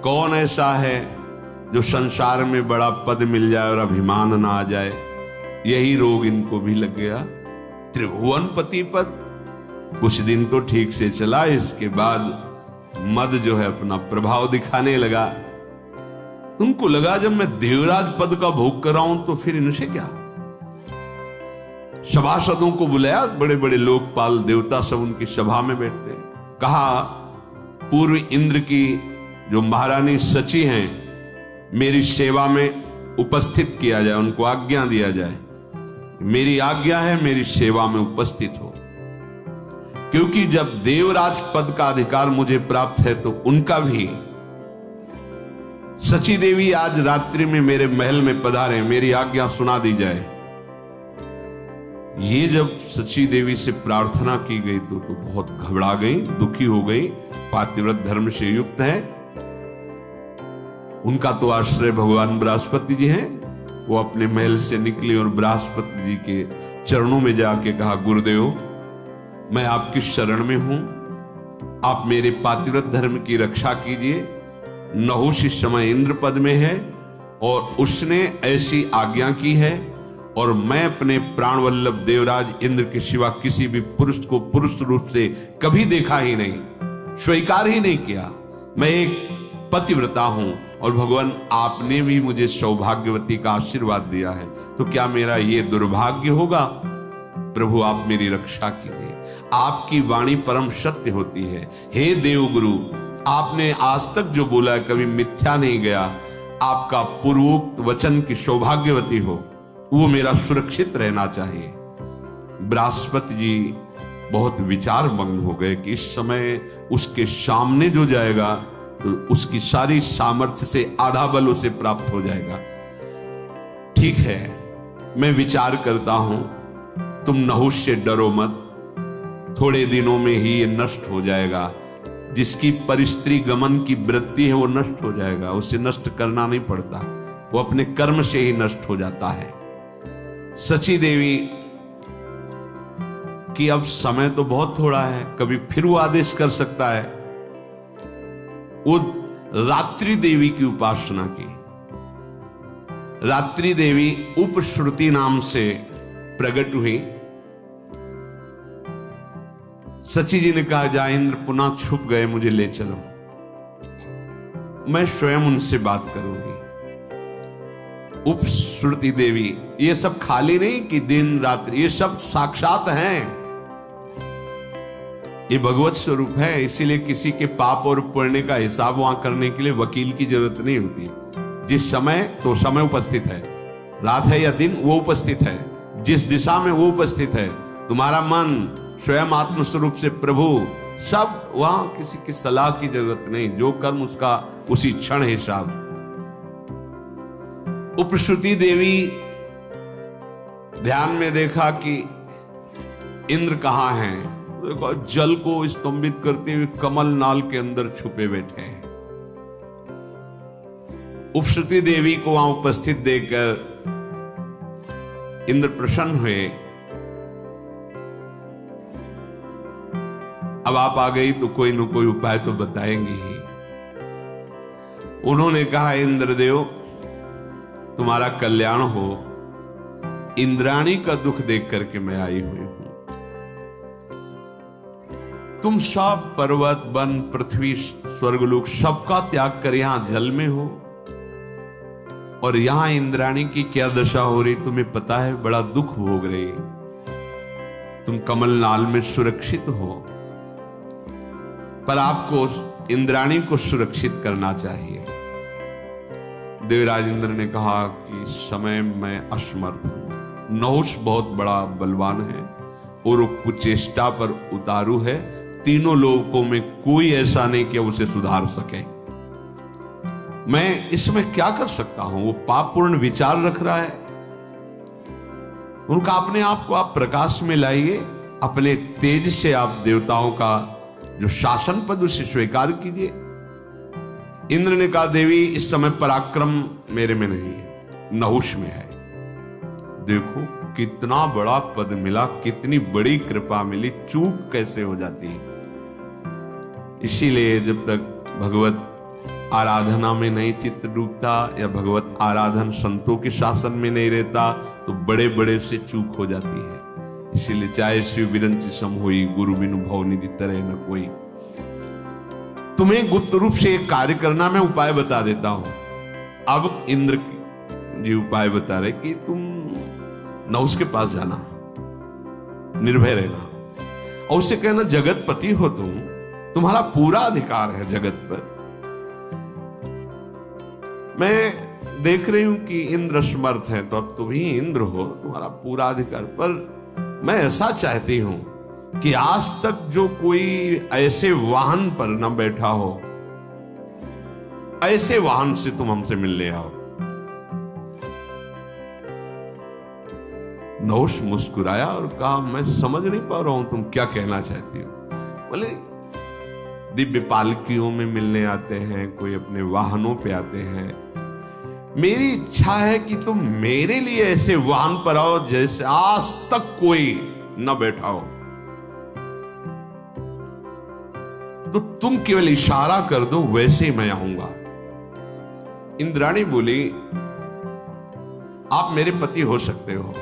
कौन ऐसा है जो संसार में बड़ा पद मिल जाए और अभिमान ना आ जाए। यही रोग इनको भी लग गया। त्रिभुवनपति पद कुछ दिन तो ठीक से चला, इसके बाद मद जो है अपना प्रभाव दिखाने लगा। उनको लगा जब मैं देवराज पद का भोग कर रहा हूं तो फिर इनसे क्या। सभासदों को बुलाया, बड़े बड़े लोकपाल देवता सब उनकी सभा में बैठते। कहा पूर्व इंद्र की जो महारानी सची हैं मेरी सेवा में उपस्थित किया जाए, उनको आज्ञा दिया जाए। मेरी आज्ञा है मेरी सेवा में उपस्थित हो, क्योंकि जब देवराज पद का अधिकार मुझे प्राप्त है तो उनका भी। सची देवी आज रात्रि में मेरे महल में पधारे, मेरी आज्ञा सुना दी जाए। ये जब सची देवी से प्रार्थना की गई तो बहुत घबरा गई, दुखी हो गई। पातिव्रत धर्म से युक्त है, उनका तो आश्रय भगवान बृहस्पति जी हैं। वो अपने महल से निकली और बृहस्पति जी के चरणों में जाके कहा, गुरुदेव मैं आपकी शरण में हूं, आप मेरे पातिव्रत धर्म की रक्षा कीजिए। नहुष इस समय इंद्र पद में है और उसने ऐसी आज्ञा की है, और मैं अपने प्राणवल्लभ देवराज इंद्र के सिवा किसी भी पुरुष को पुरुष रूप से कभी देखा ही नहीं, स्वीकार ही नहीं किया। मैं एक पतिव्रता हूं और भगवान आपने भी मुझे सौभाग्यवती का आशीर्वाद दिया है, तो क्या मेरा ये दुर्भाग्य होगा। प्रभु आप मेरी रक्षा कीजिए। आपकी वाणी परम सत्य होती है। हे देवगुरु, आपने आज तक जो बोला कभी मिथ्या नहीं गया। आपका पूर्वोक्त वचन की सौभाग्यवती हो, वो मेरा सुरक्षित रहना चाहिए। बृहस्पति जी बहुत विचार मग्न हो गए कि इस समय उसके सामने जो जाएगा तो उसकी सारी सामर्थ्य से आधा बल उसे प्राप्त हो जाएगा। ठीक है, मैं विचार करता हूं, तुम नहुष से डरो मत, थोड़े दिनों में ही ये नष्ट हो जाएगा। जिसकी परिस्त्री गमन की वृत्ति है वो नष्ट हो जाएगा, उसे नष्ट करना नहीं पड़ता, वो अपने कर्म से ही नष्ट हो जाता है। सची देवी कि अब समय तो बहुत थोड़ा है, कभी फिर वो आदेश कर सकता है। वो रात्रि देवी की उपासना की। रात्रि देवी उपश्रुति नाम से प्रकट हुई। सची जी ने कहा, जा इंद्र पुनः छुप गए, मुझे ले चलो, मैं स्वयं उनसे बात करूंगी। उपश्रुति देवी, ये सब खाली नहीं कि दिन रात्रि, ये सब साक्षात हैं, ये भगवत स्वरूप है। इसीलिए किसी के पाप और पुण्य का हिसाब वहां करने के लिए वकील की जरूरत नहीं होती। जिस समय तो समय उपस्थित है, रात है या दिन वो उपस्थित है, जिस दिशा में वो उपस्थित है। तुम्हारा मन स्वयं आत्मस्वरूप से प्रभु, सब वहां किसी की सलाह की जरूरत नहीं, जो कर्म उसका उसी क्षण हिसाब। उपश्रुति देवी ध्यान में देखा कि इंद्र कहां हैं। देखो जल को स्तंभित करते हुए कमल नाल के अंदर छुपे बैठे हैं। उपश्रुति देवी को वहां उपस्थित देखकर इंद्र प्रसन्न हुए। अब आप आ गई तो कोई न कोई उपाय तो बताएंगे ही। उन्होंने कहा, इंद्रदेव तुम्हारा कल्याण हो, इंद्राणी का दुख देख करके मैं आई हुई हूं। तुम सब पर्वत वन पृथ्वी स्वर्गलोक सबका त्याग कर यहां जल में हो, और यहां इंद्राणी की क्या दशा हो रही तुम्हें पता है, बड़ा दुख भोग रही। तुम कमलनाल में सुरक्षित हो, पर आपको इंद्राणी को सुरक्षित करना चाहिए। देवराज इंद्र ने कहा कि इस समय मैं असमर्थ हूं। नहुष बहुत बड़ा बलवान है और कुचेष्टा पर उतारू है। तीनों लोगों में कोई ऐसा नहीं कि उसे सुधार सके। मैं इसमें क्या कर सकता हूं। वो पापपूर्ण विचार रख रहा है। उनका अपने आप को आप प्रकाश में लाइए, अपने तेज से आप देवताओं का जो शासन पद उसे स्वीकार कीजिए। इंद्र ने कहा, देवी इस समय पराक्रम मेरे में नहीं है, नहुष में है। देखो कितना बड़ा पद मिला, कितनी बड़ी कृपा मिली, चूक कैसे हो जाती है। इसीलिए जब तक भगवत आराधना में नहीं चित्त डूबता या भगवत आराधन संतों के शासन में नहीं रहता तो बड़े बड़े से चूक हो जाती है। इसीलिए चाहे शिव बिरंची सम होई, गुरु बिनु भव निधि तरह न कोई। तुम्हें गुप्त रूप से एक कार्य करना, मैं उपाय बता देता हूं। अब इंद्र जी उपाय बता रहे कि तुम नहुष के पास जाना, निर्भय रहना, और उससे कहना जगतपति हो तुम, तुम्हारा पूरा अधिकार है जगत पर। मैं देख रही हूं कि इंद्र समर्थ है, तो अब तुम ही इंद्र हो, तुम्हारा पूरा अधिकार। पर मैं ऐसा चाहती हूं कि आज तक जो कोई ऐसे वाहन पर न बैठा हो, ऐसे वाहन से तुम हमसे मिलने आओ। नहुष मुस्कुराया और कहा, मैं समझ नहीं पा रहा हूं तुम क्या कहना चाहती हो। बोले दिव्य पालकियों में मिलने आते हैं, कोई अपने वाहनों पे आते हैं। मेरी इच्छा है कि तुम मेरे लिए ऐसे वाहन पर आओ जैसे आज तक कोई न बैठा हो। तो तुम केवल इशारा कर दो, वैसे ही मैं आऊंगा। इंद्राणी बोली, आप मेरे पति हो सकते हो,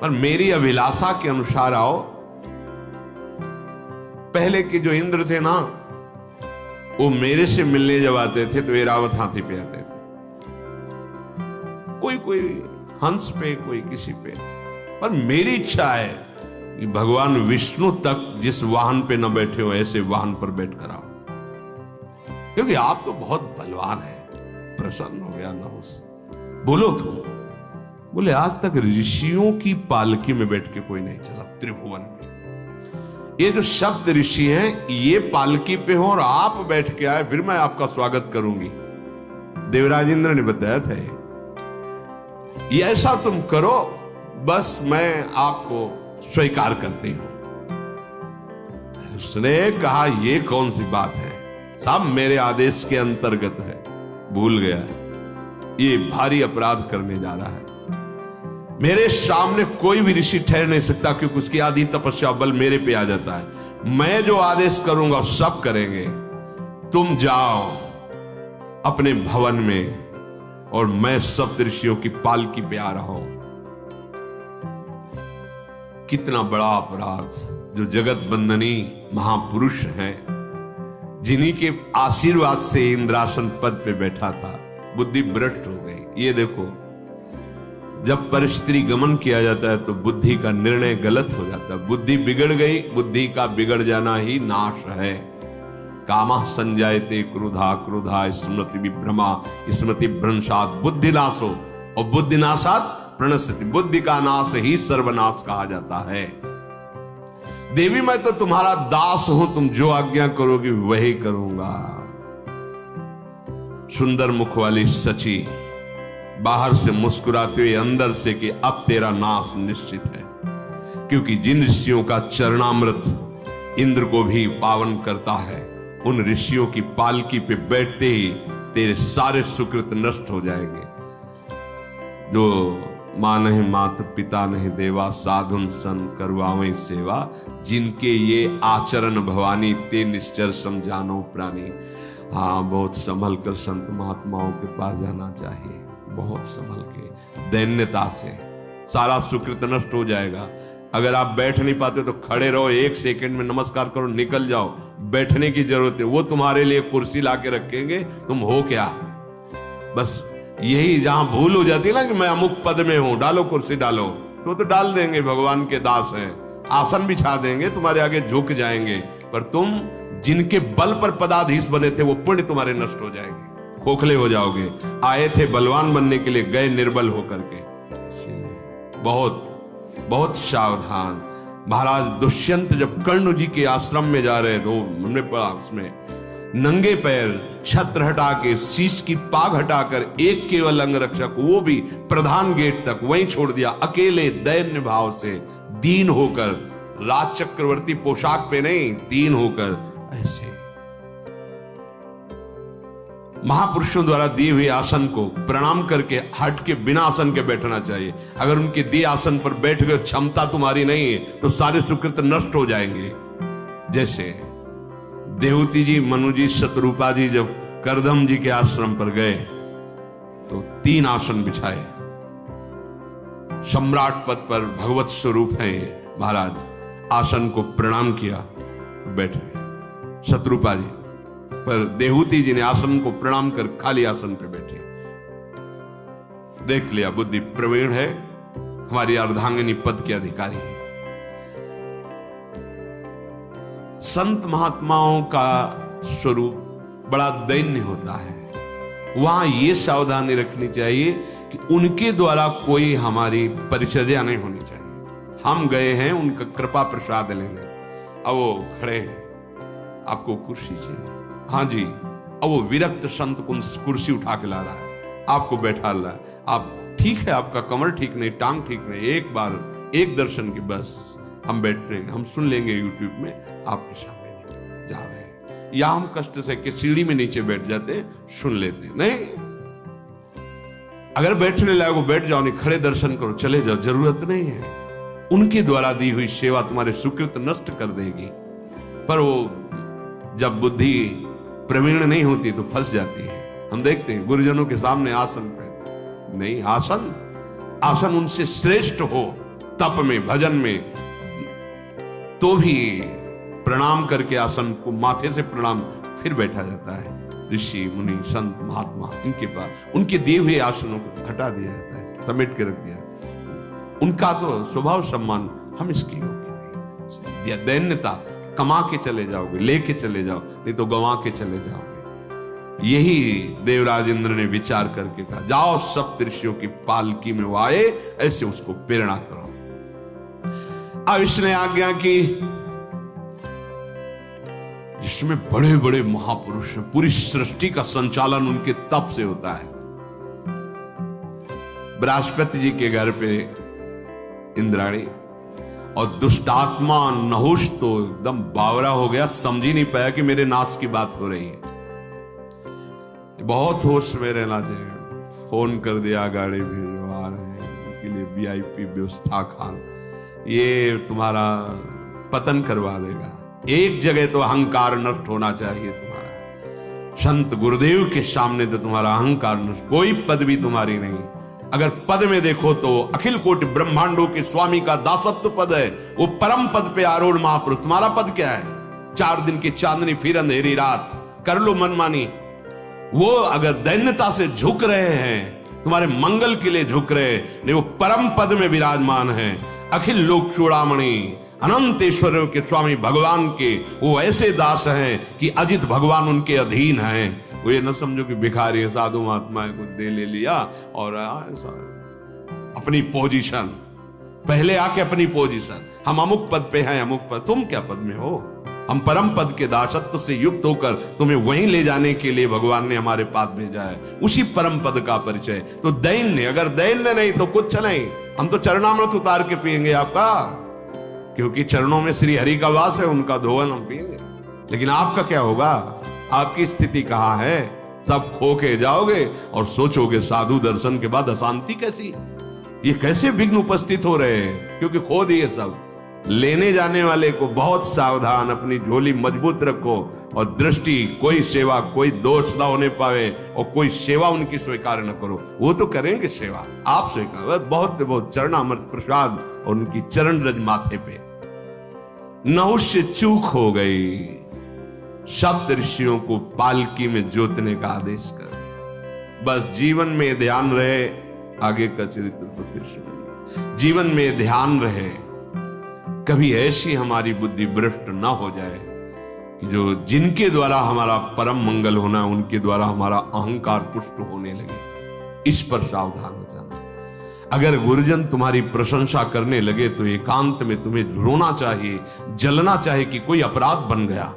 पर मेरी अभिलाषा के अनुसार आओ। पहले के जो इंद्र थे ना, वो मेरे से मिलने जब आते थे तो ऐरावत हाथी पे आते थे, कोई हंस पे, कोई किसी पे। पर मेरी इच्छा है कि भगवान विष्णु तक जिस वाहन पे न बैठे हो, ऐसे वाहन पर बैठ कर आओ, क्योंकि आप तो बहुत बलवान हैं। प्रसन्न हो गया नहुष। बोलो तुम। बोले आज तक ऋषियों की पालकी में बैठ के कोई नहीं चला त्रिभुवन में। ये जो शब्द ऋषि हैं, ये पालकी पे हो और आप बैठ के आए, फिर मैं आपका स्वागत करूंगी। देवराज इंद्र ने बताया था ये ऐसा तुम करो, बस मैं आपको स्वीकार करती हूं। उसने कहा, ये कौन सी बात है, सब मेरे आदेश के अंतर्गत है। भूल गया, ये भारी अपराध करने जा रहा है। मेरे सामने कोई भी ऋषि ठहर नहीं सकता, क्योंकि उसकी आदि तपस्या बल मेरे पे आ जाता है। मैं जो आदेश करूंगा सब करेंगे। तुम जाओ अपने भवन में, और मैं सप्त ऋषियों की पालकी पे आ रहा हूं। कितना बड़ा अपराध। जो जगत बंदनी महापुरुष हैं, जिन्हीं के आशीर्वाद से इंद्रासन पद पे बैठा था, बुद्धि भ्रष्ट हो गई। ये देखो, जब परिस्थिति गमन किया जाता है तो बुद्धि का निर्णय गलत हो जाता है। बुद्धि बिगड़ गई, बुद्धि का बिगड़ जाना ही नाश है। कामा संजायते क्रोधा, क्रोधा स्मृति विभ्रमा, स्मृति भ्रंशात बुद्धिनाशो, और बुद्धिनाशात प्रणश्यति। बुद्धि का नाश ही सर्वनाश कहा जाता है। देवी, मैं तो तुम्हारा दास हूं, तुम जो आज्ञा करोगी वही करूंगा। सुंदर मुख वाली सची बाहर से मुस्कुराते हुए अंदर से कि अब तेरा नाश निश्चित है, क्योंकि जिन ऋषियों का चरणामृत इंद्र को भी पावन करता है, उन ऋषियों की पालकी पे बैठते ही तेरे सारे सुकृत नष्ट हो जाएंगे। जो मां नहीं मात पिता नहीं देवा, साधुन सन करवावे सेवा, जिनके ये आचरण भवानी, ते निश्चर समझानो प्राणी। हाँ, बहुत संभल कर संत महात्माओं के पास जाना चाहिए, बहुत संभल के, दैन्यता से। सारा सुकृत नष्ट हो जाएगा। अगर आप बैठ नहीं पाते तो खड़े रहो, 1 सेकंड में नमस्कार करो, निकल जाओ। बैठने की जरूरत है, वो तुम्हारे लिए कुर्सी लाके रखेंगे, तुम हो क्या। बस यही जहां भूल हो जाती है ना कि मैं अमुक पद में हूं, डालो कुर्सी डालो, तो डाल देंगे, भगवान के दास हैं, आसन बिछा देंगे, तुम्हारे आगे झुक जाएंगे। पर तुम जिनके बल पर पदाधीश बने थे, वो पुण्य तुम्हारे नष्ट हो जाएंगे, खोखले हो जाओगे। आए थे बलवान बनने के लिए, गए निर्बल होकर के। बहुत बहुत सावधान। महाराज दुष्यंत जब कर्ण जी के आश्रम में जा रहे थे, हमने पढ़ा उसमें, नंगे पैर छत्र हटा के, शीश की पाग हटाकर, एक केवल अंग रक्षक, वो भी प्रधान गेट तक वहीं छोड़ दिया, अकेले दैन्य भाव से, दीन होकर, राज चक्रवर्ती पोशाक पे नहीं, दीन होकर। ऐसे महापुरुषों द्वारा दिए हुए आसन को प्रणाम करके हट के बिना आसन के बैठना चाहिए। अगर उनके दिए आसन पर बैठ गए, क्षमता तुम्हारी नहीं है, तो सारे सुकृत नष्ट हो जाएंगे। जैसे देवती जी, मनु जी, शतरूपा जी जब करदम जी के आश्रम पर गए तो 3 आसन बिछाए। सम्राट पद पर भगवत स्वरूप है ये महाराज। आसन को प्रणाम किया, बैठ गए। शत्रुपा जी पर देहूती जी ने आसन को प्रणाम कर खाली आसन पे बैठे। देख लिया बुद्धि प्रवीण है, हमारी अर्धांगिनी पद के अधिकारी है। संत महात्माओं का स्वरूप बड़ा दैन्य होता है। वहां यह सावधानी रखनी चाहिए कि उनके द्वारा कोई हमारी परिचर्या नहीं होनी चाहिए। हम गए हैं उनका कृपा प्रसाद लेने, अब वो खड़े हैं, आपको कुर्सी चाहिए, हाँ जी, अब वो विरक्त संत कुर्सी उठा के ला रहा है, आपको बैठा रहा है। आप ठीक है, आपका कमर ठीक नहीं, टांग ठीक नहीं, एक बार एक दर्शन की बस हम बैठ रहे हैं, हम सुन लेंगे यूट्यूब में, आपके सामने नहीं जा रहे हैं। या हम कष्ट से कि सीढ़ी में नीचे बैठ जाते, सुन लेते नहीं। अगर बैठने लायक हो बैठ जाओ, नहीं खड़े दर्शन करो, चले जाओ, जरूरत नहीं है। उनके द्वारा दी हुई सेवा तुम्हारे सुकृत नष्ट कर देगी। पर वो जब बुद्धि प्रवीण नहीं होती तो फंस जाती है। हम देखते हैं गुरुजनों के सामने आसन पे नहीं, आसन उनसे श्रेष्ठ हो, तप में भजन में, तो भी प्रणाम करके आसन को माथे से प्रणाम फिर बैठा जाता है। ऋषि मुनि संत महात्मा इनके पास उनके दिए हुए आसनों को हटा दिया जाता है, समेट के रख दिया। उनका तो स्वभाव सम्मान हम इसके योग्य नहीं। दैन्यता कमा के चले जाओगे, लेके चले जाओ, नहीं तो गंवा के चले जाओगे। यही देवराज इंद्र ने विचार करके कहा, जाओ सप्तऋषियों की पालकी में वो आए, ऐसे उसको प्रेरणा करो। अब इसने आज्ञा की, जिसमें बड़े बड़े महापुरुष हैं, पूरी सृष्टि का संचालन उनके तप से होता है। बृहस्पति जी के घर पे इंद्राणी और दुष्टात्मा नहुष तो एकदम बावरा हो गया, समझ ही नहीं पाया कि मेरे नाश की बात हो रही है। बहुत होश में रहना चाहिए। फोन कर दिया, गाड़ी भेजो, आ रहे हैं, उनके लिए VIP व्यवस्था, खान, ये तुम्हारा पतन करवा देगा। एक जगह तो अहंकार नष्ट होना चाहिए तुम्हारा। संत गुरुदेव के सामने तो तुम्हारा अहंकार नष्ट, कोई पदवी तुम्हारी नहीं। अगर पद में देखो तो अखिल कोटि ब्रह्मांडों के स्वामी का दासत्व पद है, वो परम पद पे आरूढ़ महापुरुष। तुम्हारा पद क्या है? 4 दिन की चांदनी फिर अंधेरी रात, कर लो मनमानी। वो अगर दैन्यता से झुक रहे हैं, तुम्हारे मंगल के लिए झुक रहे नहीं, वो परम पद में विराजमान है। अखिल लोक चूड़ामणि अनंतेश्वरों के स्वामी भगवान के वो ऐसे दास हैं कि अजित भगवान उनके अधीन हैं। वो ये न समझो कि भिखारी है, साधु महात्मा है, कुछ दे ले लिया और अपनी पोजीशन, पहले आके अपनी पोजीशन, हम अमुक पद पे हैं, अमुक पद, तुम क्या पद में हो? हम परम पद के दासत्व से युक्त होकर तुम्हें वहीं ले जाने के लिए भगवान ने हमारे पास भेजा है, उसी परम पद का परिचय। तो दैन्य, अगर दैन्य नहीं तो कुछ नहीं। हम तो चरणामृत उतार के पिएंगे आपका, क्योंकि चरणों में श्री हरि का वास है, उनका धोवन हम पिएंगे। लेकिन आपका क्या होगा? आपकी स्थिति कहां है? सब खो के जाओगे और सोचोगे साधु दर्शन के बाद अशांति कैसी, ये कैसे विघ्न उपस्थित हो रहे हैं, क्योंकि खो दिए सब। लेने जाने वाले को बहुत सावधान, अपनी झोली मजबूत रखो और दृष्टि, कोई सेवा, कोई दोष ना होने पावे और कोई सेवा उनकी स्वीकार न करो। वो तो करेंगे सेवा, आप स्वीकार, बहुत बहुत चरणामृत प्रसाद और उनकी चरण रज माथे पे। नहुष से चूक हो गई, सप्त ऋषियों को पालकी में जोतने का आदेश कर। बस जीवन में ध्यान रहे, आगे का चरित्र तो फिर सुनिए। जीवन में ध्यान रहे, कभी ऐसी हमारी बुद्धि भ्रष्ट ना हो जाए कि जो जिनके द्वारा हमारा परम मंगल होना, उनके द्वारा हमारा अहंकार पुष्ट होने लगे। इस पर सावधान हो जाना। अगर गुरुजन तुम्हारी प्रशंसा करने लगे तो एकांत में तुम्हें रोना चाहिए, जलना चाहिए कि कोई अपराध बन गया।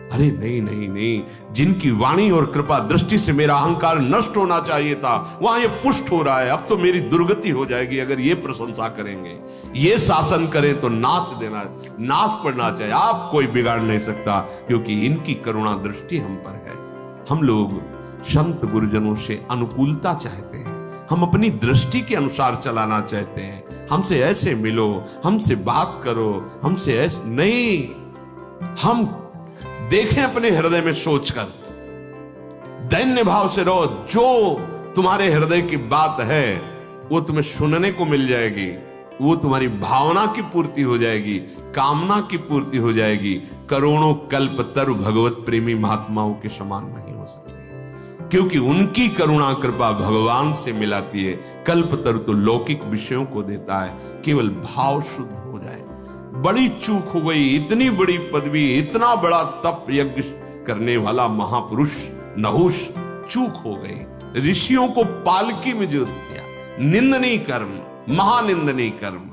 अरे नहीं नहीं नहीं, जिनकी वाणी और कृपा दृष्टि से मेरा अहंकार नष्ट होना चाहिए था, वहां ये पुष्ट हो रहा है। अब तो मेरी दुर्गति हो जाएगी अगर ये प्रशंसा करेंगे, ये शासन करें तो नाच देना, नाच पड़ना चाहिए। आप कोई बिगाड़ नहीं सकता, क्योंकि इनकी करुणा दृष्टि हम पर है। हम लोग संत गुरुजनों से अनुकूलता चाहते हैं, हम अपनी दृष्टि के अनुसार चलाना चाहते हैं। हमसे ऐसे मिलो, हमसे बात करो, हमसे ऐसे नहीं। हम देखें अपने हृदय में सोचकर, दैन्य भाव से रहो। जो तुम्हारे हृदय की बात है वो तुम्हें सुनने को मिल जाएगी, वो तुम्हारी भावना की पूर्ति हो जाएगी, कामना की पूर्ति हो जाएगी। करोड़ों कल्प तरु भगवत प्रेमी महात्माओं के समान नहीं हो सकते, क्योंकि उनकी करुणा कृपा भगवान से मिलाती है। कल्प तरु तो लौकिक विषयों को देता है, केवल भाव शुद्ध हो जाए। बड़ी चूक हो गई, इतनी बड़ी पदवी, इतना बड़ा तप यज्ञ करने वाला महापुरुष नहुष चूक हो गई। ऋषियों को पालकी में जोत दिया। निंदनीय कर्म, महानिंदनीय कर्म।